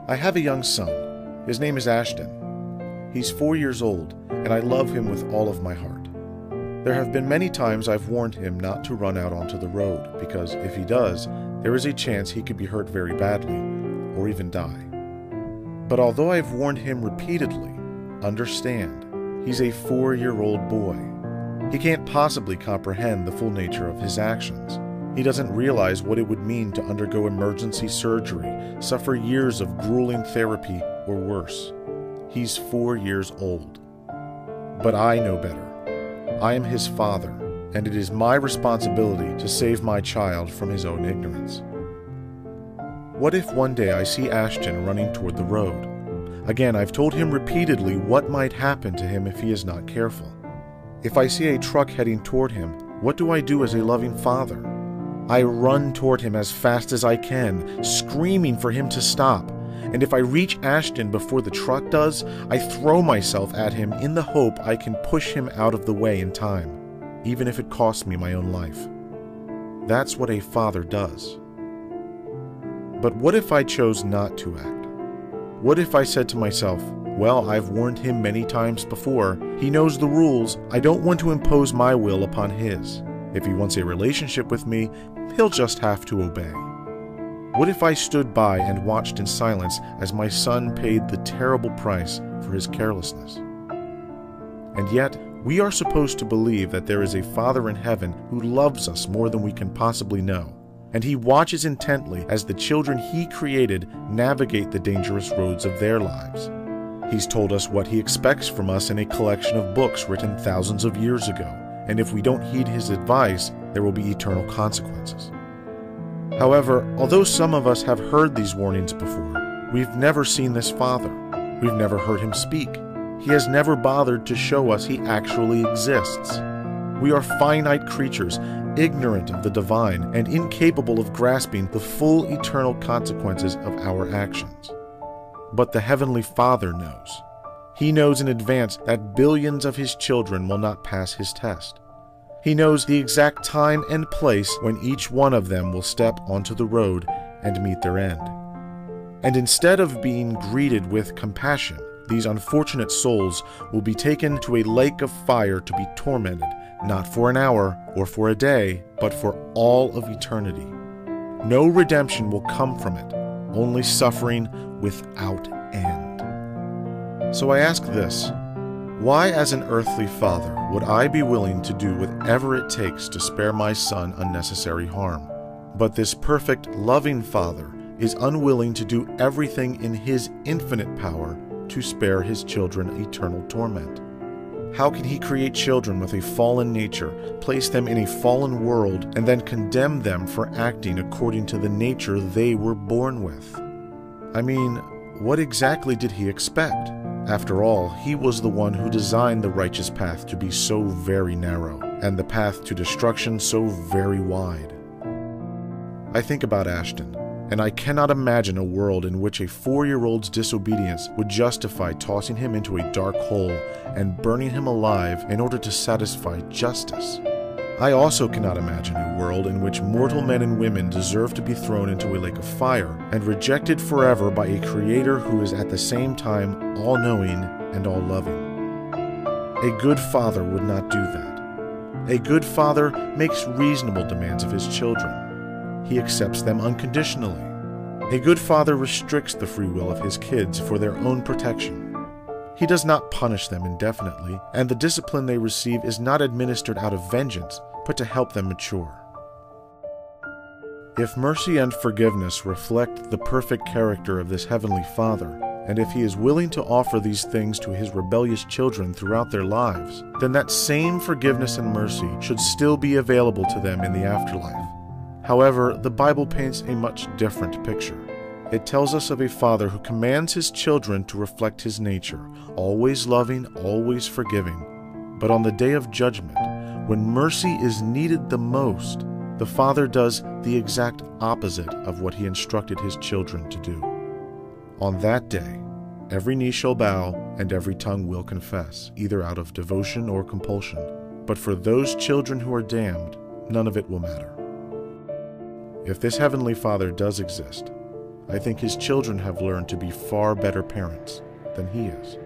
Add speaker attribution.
Speaker 1: I have a young son. His name is Ashton. He's 4 years old, and I love him with all of my heart. There have been many times I've warned him not to run out onto the road, because if he does, there is a chance he could be hurt very badly, or even die. But although I've warned him repeatedly, understand, he's a 4-year-old boy. He can't possibly comprehend the full nature of his actions. He doesn't realize what it would mean to undergo emergency surgery, suffer years of grueling therapy, or worse. He's 4 years old. But I know better. I am his father, and it is my responsibility to save my child from his own ignorance. What if one day I see Ashton running toward the road? Again, I've told him repeatedly what might happen to him if he is not careful. If I see a truck heading toward him, what do I do as a loving father? I run toward him as fast as I can, screaming for him to stop. And if I reach Ashton before the truck does, I throw myself at him in the hope I can push him out of the way in time, even if it costs me my own life. That's what a father does. But what if I chose not to act? What if I said to myself, well, I've warned him many times before. He knows the rules. I don't want to impose my will upon his. If he wants a relationship with me, he'll just have to obey. What if I stood by and watched in silence as my son paid the terrible price for his carelessness? And yet, we are supposed to believe that there is a Father in heaven who loves us more than we can possibly know, and he watches intently as the children he created navigate the dangerous roads of their lives. He's told us what he expects from us in a collection of books written thousands of years ago, and if we don't heed his advice, there will be eternal consequences. However, although some of us have heard these warnings before, we've never seen this Father. We've never heard him speak. He has never bothered to show us he actually exists. We are finite creatures, ignorant of the divine, and incapable of grasping the full eternal consequences of our actions. But the Heavenly Father knows. He knows in advance that billions of his children will not pass his test. He knows the exact time and place when each one of them will step onto the road and meet their end. And instead of being greeted with compassion, these unfortunate souls will be taken to a lake of fire to be tormented, not for an hour or for a day, but for all of eternity. No redemption will come from it, only suffering without end. So I ask this: why, as an earthly father, would I be willing to do whatever it takes to spare my son unnecessary harm? But this perfect, loving Father is unwilling to do everything in his infinite power to spare his children eternal torment. How can he create children with a fallen nature, place them in a fallen world, and then condemn them for acting according to the nature they were born with? I mean, what exactly did he expect? After all, he was the one who designed the righteous path to be so very narrow, and the path to destruction so very wide. I think about Ashton, and I cannot imagine a world in which a 4-year-old's disobedience would justify tossing him into a dark hole and burning him alive in order to satisfy justice. I also cannot imagine a world in which mortal men and women deserve to be thrown into a lake of fire and rejected forever by a creator who is at the same time all-knowing and all-loving. A good father would not do that. A good father makes reasonable demands of his children. He accepts them unconditionally. A good father restricts the free will of his kids for their own protection. He does not punish them indefinitely, and the discipline they receive is not administered out of vengeance, but to help them mature. If mercy and forgiveness reflect the perfect character of this Heavenly Father, and if he is willing to offer these things to his rebellious children throughout their lives, then that same forgiveness and mercy should still be available to them in the afterlife. However, the Bible paints a much different picture. It tells us of a father who commands his children to reflect his nature, always loving, always forgiving. But on the day of judgment, when mercy is needed the most, the father does the exact opposite of what he instructed his children to do. On that day, every knee shall bow and every tongue will confess, either out of devotion or compulsion. But for those children who are damned, none of it will matter. If this Heavenly Father does exist, I think his children have learned to be far better parents than he is.